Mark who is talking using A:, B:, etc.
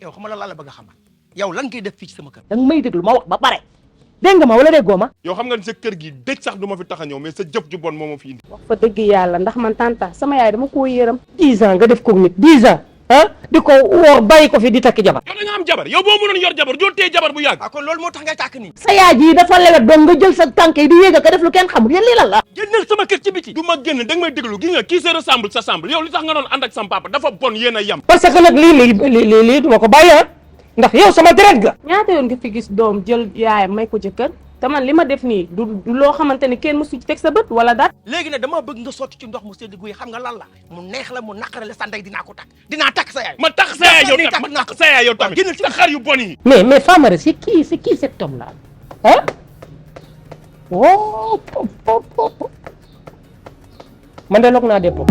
A: yow xam nga la bëgg a xamal yow lan ngay def fii ci sama kër.
B: danga may déglu ma wax ba pare dégg nga ma wala déggoo ma.
C: yow xam nga ne sa kër gi dëj sax du ma fi tax a ñëw mais sa jëf ju bon moo ma fi indi.
D: wax fa dëgg yàlla ndax man tanta sama yaay dama koo yërëm.
B: 10 ans nga def ko nit 10 ans di ko woor bàyyi ko fi di takk jabar.
C: yow da nga am jabar yow boo mënoon yor jabar doo téye jabar bu yàgg.
A: kon loolu moo tax ngay tàkk nii.
B: sa yaay ji dafa lewet doon nga jël sa tànk yi di yéeg a ko def lu kenn xamul yéen lii lan la.
A: génnal sama kër ci biti.
C: du ma génn da nga may déglu gis nga kii se ressemble sa semble yow li tax nga doon ànd ak sam papa dafa bon yéen a yem.
B: parce que nag lii du ma ko bàyyi ndax yow sama deret ga.
D: ñaata yoon nga fi gis doom jël yaayam may ko jëkkër te man li ma def nii du loo xamante ni kenn mësu ci teg sa bët wala daal.
A: léegi nag dama bëgg nga sotti ci ndox mu sedd guy xam nga lan la mu neex la mu naqare la sa ndey dinaa ko takk dinaa takk sa yaay.
C: ma takk sa yaay yow tamit ma takk sa yaay yow tamit
A: génnal ci
C: sa xar yu bon yi.
B: mais Famara c'est qui cet homme là oh man de loog naa dépôt.